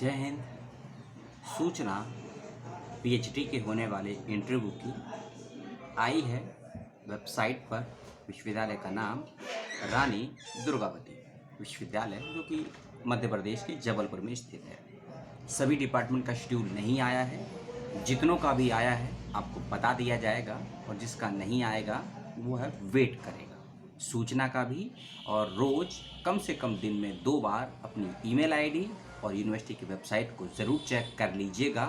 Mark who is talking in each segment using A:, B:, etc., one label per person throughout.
A: जय हिंद। सूचना पीएचडी के होने वाले इंटरव्यू की आई है वेबसाइट पर। विश्वविद्यालय का नाम रानी दुर्गावती विश्वविद्यालय, जो कि मध्य प्रदेश के जबलपुर में स्थित है। सभी डिपार्टमेंट का शेड्यूल नहीं आया है। जितनों का भी आया है आपको बता दिया जाएगा, और जिसका नहीं आएगा वो है वेट करेगा सूचना का भी। और रोज़ कम से कम दिन में 2 बार अपनी ईमेल आईडी और यूनिवर्सिटी की वेबसाइट को ज़रूर चेक कर लीजिएगा।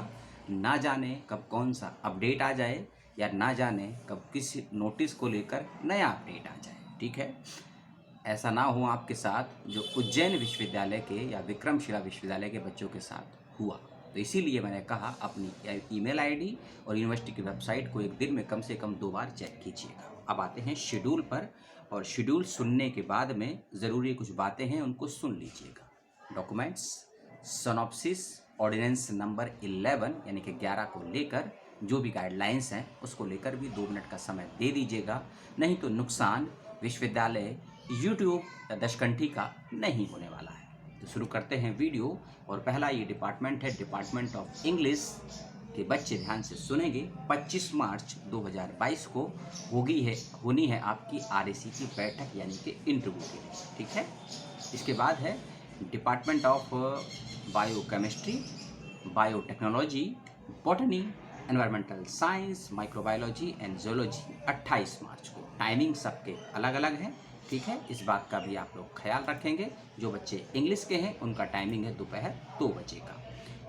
A: ना जाने कब कौन सा अपडेट आ जाए, या ना जाने कब किस नोटिस को लेकर नया अपडेट आ जाए। ठीक है, ऐसा ना हो आपके साथ जो उज्जैन विश्वविद्यालय के या विक्रमशिला विश्वविद्यालय के बच्चों के साथ हुआ। तो इसीलिए मैंने कहा अपनी ईमेल आईडी और यूनिवर्सिटी की वेबसाइट को एक दिन में कम से कम 2 बार चेक कीजिएगा। अब आते हैं शेड्यूल पर, और शेड्यूल सुनने के बाद में ज़रूरी कुछ बातें हैं उनको सुन लीजिएगा। डॉक्यूमेंट्स, सिनॉप्सिस, ऑर्डिनेंस नंबर 11 यानी कि 11 को लेकर जो भी गाइडलाइंस हैं उसको लेकर भी 2 मिनट का समय दे दीजिएगा, नहीं तो नुकसान विश्वविद्यालय यूट्यूब या दशकंठी का नहीं होने वाला है। तो शुरू करते हैं वीडियो। और पहला ये डिपार्टमेंट है डिपार्टमेंट ऑफ इंग्लिश के बच्चे ध्यान से सुनेंगे। 25 मार्च 2022 को होनी है आपकी आरएसी की बैठक यानी कि इंटरव्यू के लिए। ठीक है, इसके बाद है department of biochemistry, biotechnology, botany, environmental science, microbiology and zoology 28 मार्च को। टाइमिंग सबके अलग अलग है। ठीक है, इस बात का भी आप लोग ख्याल रखेंगे। जो बच्चे इंग्लिश के हैं उनका टाइमिंग है दोपहर 2 बजे का।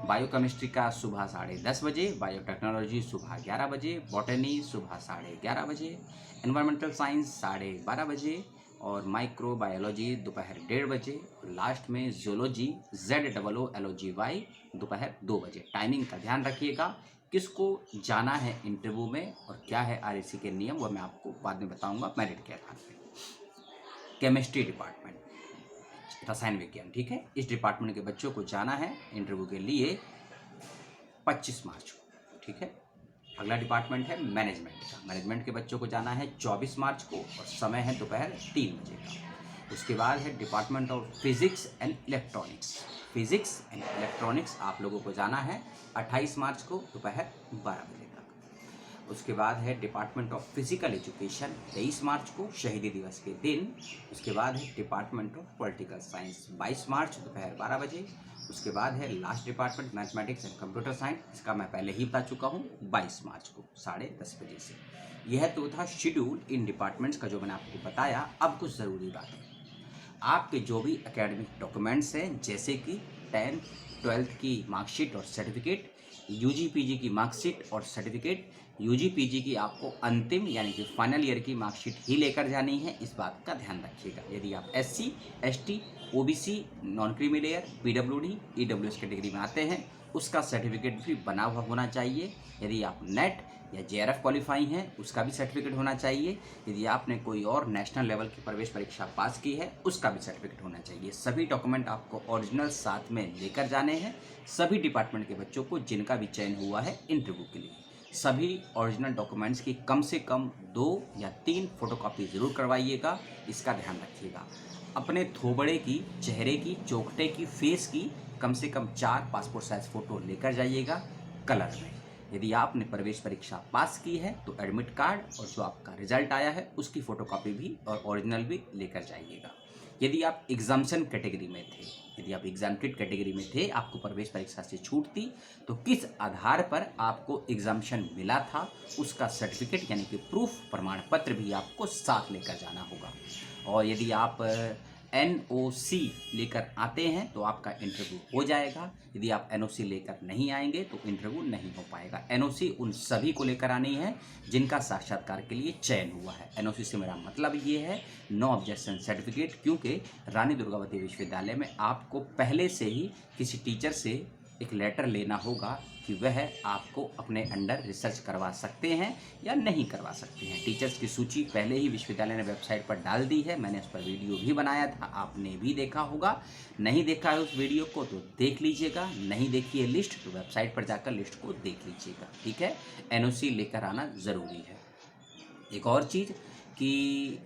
A: बायोकेमिस्ट्री का सुबह 10:30 बजे, बायोटेक्नोलॉजी सुबह 11 बजे, बॉटनी सुबह 11:30 बजे, एनवायरमेंटल साइंस 12:30 बजे, और माइक्रोबायोलॉजी दोपहर 1:30 बजे, और लास्ट में जूलॉजी ZOOLOGY दोपहर 2 बजे। टाइमिंग का ध्यान रखिएगा। किसको जाना है इंटरव्यू में और क्या है आरएसी के नियम, वो मैं आपको बाद में बताऊंगा मेरिट के आधार पर। केमिस्ट्री डिपार्टमेंट, रसायन विज्ञान। ठीक है, इस डिपार्टमेंट के बच्चों को जाना है इंटरव्यू के लिए 25 मार्च को। ठीक है, अगला डिपार्टमेंट है मैनेजमेंट का। मैनेजमेंट के बच्चों को जाना है 24 मार्च को, और समय है दोपहर 3 बजे का। उसके बाद है department of physics and electronics. Physics and electronics आप लोगों को जाना है 28 मार्च को दोपहर 12 बजे तक। उसके बाद है डिपार्टमेंट ऑफ फिजिकल एजुकेशन 23 मार्च को, शहीदी दिवस के दिन। उसके बाद है डिपार्टमेंट ऑफ पॉलिटिकल साइंस 22 मार्च दोपहर 12 बजे। उसके बाद है last department mathematics and computer science, इसका मैं पहले ही बता चुका हूँ, 22 मार्च को 10:30 बजे से। यह तो था शेड्यूल इन डिपार्टमेंट्स का जो मैंने आपको बताया। अब कुछ ज़रूरी बातें, आपके जो भी एकेडमिक डॉक्यूमेंट्स हैं जैसे कि 10th 12th की मार्कशीट और सर्टिफिकेट, यूजी पीजी की मार्कशीट और सर्टिफिकेट, यूजी पीजी की आपको अंतिम यानी कि फाइनल ईयर की मार्कशीट ही लेकर जानी है। इस बात का ध्यान रखिएगा। यदि आप SC ST OBC non creamy layer PWD EWS category में आते हैं उसका सर्टिफिकेट भी बना हुआ होना चाहिए। यदि आप नेट या JRF क्वालिफाई हैं उसका भी सर्टिफिकेट होना चाहिए। यदि आपने कोई और नेशनल लेवल की प्रवेश परीक्षा पास की है उसका भी सर्टिफिकेट होना चाहिए। सभी डॉक्यूमेंट आपको ओरिजिनल साथ में लेकर जाने हैं। सभी डिपार्टमेंट के बच्चों को जिनका भी चयन हुआ है इंटरव्यू के लिए, सभी ओरिजिनल डॉक्यूमेंट्स की कम से कम 2 या 3 फोटोकॉपी ज़रूर करवाइएगा। इसका ध्यान रखिएगा। अपने थोबड़े की, चेहरे की, चौखटे की, फेस की कम से कम 4 पासपोर्ट साइज फ़ोटो लेकर जाइएगा कलर में। यदि आपने प्रवेश परीक्षा पास की है तो एडमिट कार्ड और जो आपका रिजल्ट आया है उसकी फ़ोटोकॉपी भी और ओरिजिनल भी लेकर जाइएगा। यदि आप एग्जाम्शन कैटेगरी में थे, यदि आप एग्जाम्प्टेड कैटेगरी में थे, आपको प्रवेश परीक्षा से छूट थी, तो किस आधार पर आपको एग्जाम्शन मिला था उसका सर्टिफिकेट यानी कि प्रूफ प्रमाण पत्र भी आपको साथ लेकर जाना होगा। और यदि आप NOC लेकर आते हैं तो आपका इंटरव्यू हो जाएगा। यदि आप NOC लेकर नहीं आएंगे तो इंटरव्यू नहीं हो पाएगा। NOC उन सभी को लेकर आनी है जिनका साक्षात्कार के लिए चयन हुआ है। NOC से मेरा मतलब ये है नो ऑब्जेक्शन सर्टिफिकेट, क्योंकि रानी दुर्गावती विश्वविद्यालय में आपको पहले से ही किसी टीचर से एक लेटर लेना होगा कि वह आपको अपने अंडर रिसर्च करवा सकते हैं या नहीं करवा सकते हैं। टीचर्स की सूची पहले ही विश्वविद्यालय ने वेबसाइट पर डाल दी है। मैंने उस पर वीडियो भी बनाया था, आपने भी देखा होगा। नहीं देखा है उस वीडियो को तो देख लीजिएगा। नहीं देखी है लिस्ट तो वेबसाइट पर जाकर लिस्ट को देख लीजिएगा। ठीक है, NOC लेकर आना ज़रूरी है। एक और चीज़ कि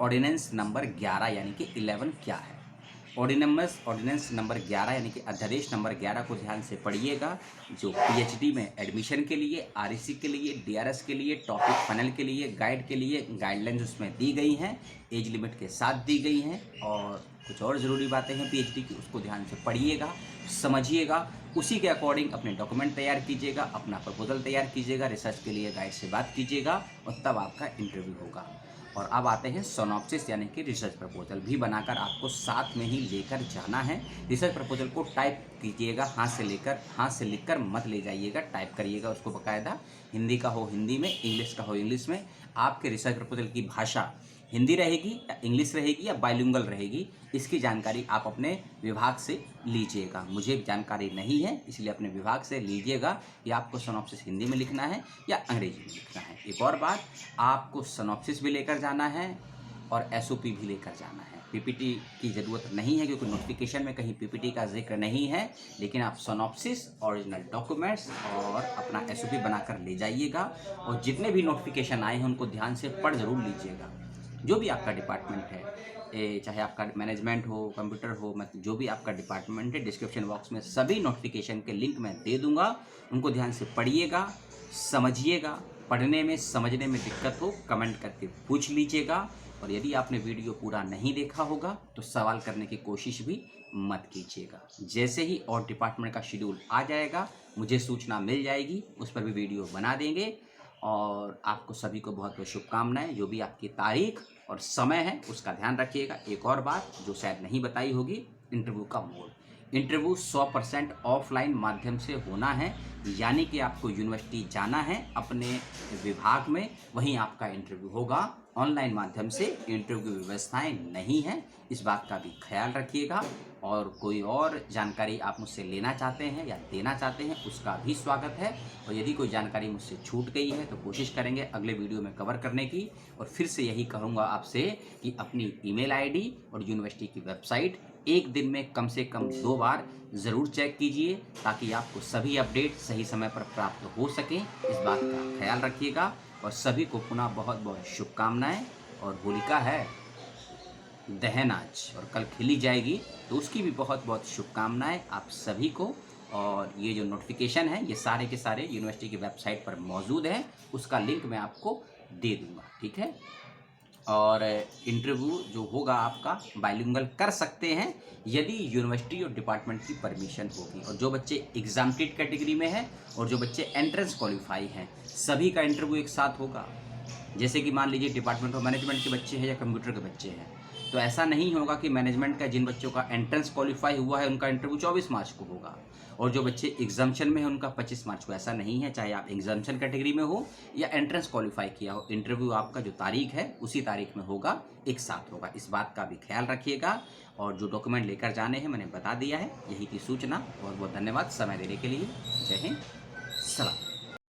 A: ऑर्डिनेंस नंबर 11 यानी कि 11 क्या है। ऑर्डिनेंस नंबर 11 यानी कि अध्यादेश नंबर 11 को ध्यान से पढ़िएगा, जो पीएचडी में एडमिशन के लिए, आरईसी के लिए, डीआरएस के लिए, टॉपिक पैनल के लिए, गाइड के लिए गाइडलाइंस उसमें दी गई हैं, एज लिमिट के साथ दी गई हैं, और कुछ और ज़रूरी बातें हैं पीएचडी की, उसको ध्यान से पढ़िएगा, समझिएगा, उसी के अकॉर्डिंग अपने डॉक्यूमेंट तैयार कीजिएगा, अपना प्रपोजल तैयार कीजिएगा, रिसर्च के लिए गाइड से बात कीजिएगा, और तब आपका इंटरव्यू होगा। और अब आते हैं सोनॉप्सिस यानी कि रिसर्च प्रपोजल भी बनाकर आपको साथ में ही लेकर जाना है। रिसर्च प्रपोजल को टाइप कीजिएगा, हाथ से लिखकर मत ले जाइएगा, टाइप करिएगा उसको बाकायदा, हिंदी का हो हिंदी में, इंग्लिश का हो इंग्लिश में। आपके रिसर्च प्रपोजल की भाषा हिंदी रहेगी या इंग्लिश रहेगी या बाइलिंगुअल रहेगी, इसकी जानकारी आप अपने विभाग से लीजिएगा। मुझे जानकारी नहीं है, इसलिए अपने विभाग से लीजिएगा कि आपको सिनॉप्सिस हिंदी में लिखना है या अंग्रेजी में लिखना है। एक और बात, आपको सिनॉप्सिस भी लेकर जाना है और एसओपी भी लेकर जाना है। पीपीटी की ज़रूरत नहीं है क्योंकि नोटिफिकेशन में कहीं पीपीटी का जिक्र नहीं है, लेकिन आप सिनॉप्सिस, ओरिजिनल डॉक्यूमेंट्स और अपना एसओपी बनाकर ले जाइएगा। और जितने भी नोटिफिकेशन आए हैं उनको ध्यान से पढ़ ज़रूर लीजिएगा। जो भी आपका डिपार्टमेंट है, चाहे आपका मैनेजमेंट हो, कंप्यूटर हो, मतलब जो भी आपका डिपार्टमेंट है, डिस्क्रिप्शन बॉक्स में सभी नोटिफिकेशन के लिंक मैं दे दूंगा, उनको ध्यान से पढ़िएगा, समझिएगा। पढ़ने में समझने में दिक्कत हो कमेंट करके पूछ लीजिएगा। और यदि आपने वीडियो पूरा नहीं देखा होगा तो सवाल करने की कोशिश भी मत कीजिएगा। जैसे ही और डिपार्टमेंट का शेड्यूल आ जाएगा, मुझे सूचना मिल जाएगी, उस पर भी वीडियो बना देंगे। और आपको सभी को बहुत बहुत शुभकामनाएं। जो भी आपकी तारीख और समय है उसका ध्यान रखिएगा। एक और बात जो शायद नहीं बताई होगी, इंटरव्यू का मोड। इंटरव्यू 100% ऑफलाइन माध्यम से होना है, यानी कि आपको यूनिवर्सिटी जाना है अपने विभाग में, वहीं आपका इंटरव्यू होगा। ऑनलाइन माध्यम से इंटरव्यू व्यवस्थाएं नहीं हैं, इस बात का भी ख्याल रखिएगा। और कोई और जानकारी आप मुझसे लेना चाहते हैं या देना चाहते हैं, उसका भी स्वागत है। और यदि कोई जानकारी मुझसे छूट गई है तो कोशिश करेंगे अगले वीडियो में कवर करने की। और फिर से यही कहूँगा आपसे कि अपनी ईमेल आईडी और यूनिवर्सिटी की वेबसाइट एक दिन में कम से कम 2 बार ज़रूर चेक कीजिए, ताकि आपको सभी अपडेट सही समय पर प्राप्त हो सकें। इस बात का ख्याल रखिएगा। और सभी को पुनः बहुत बहुत शुभकामनाएं। और होलिका है दहन आज, और कल खिली जाएगी, तो उसकी भी बहुत बहुत शुभकामनाएं आप सभी को। और ये जो नोटिफिकेशन है ये सारे के सारे यूनिवर्सिटी की वेबसाइट पर मौजूद है, उसका लिंक मैं आपको दे दूंगा, ठीक है। और इंटरव्यू जो होगा आपका बाइलिंगुअल कर सकते हैं यदि यूनिवर्सिटी और डिपार्टमेंट की परमिशन होगी। और जो बच्चे एग्जाम्प्टेड कैटेगरी में हैं और जो बच्चे एंट्रेंस क्वालिफाई हैं, सभी का इंटरव्यू एक साथ होगा। जैसे कि मान लीजिए डिपार्टमेंट ऑफ मैनेजमेंट के बच्चे हैं या कंप्यूटर के बच्चे हैं, तो ऐसा नहीं होगा कि मैनेजमेंट का जिन बच्चों का एंट्रेंस क्वालिफाई हुआ है उनका इंटरव्यू 24 मार्च को होगा, और जो बच्चे एग्जाम्शन में है उनका 25 मार्च को। ऐसा नहीं है, चाहे आप एग्जाम्शन कैटेगरी में हो या एंट्रेंस क्वालिफाई किया हो, इंटरव्यू आपका जो तारीख है उसी तारीख में होगा, एक साथ होगा। इस बात का भी ख्याल रखिएगा। और जो डॉक्यूमेंट लेकर जाने हैं मैंने बता दिया है, यही थी सूचना। बहुत बहुत धन्यवाद समय देने के लिए। जय हिंद, सलाम।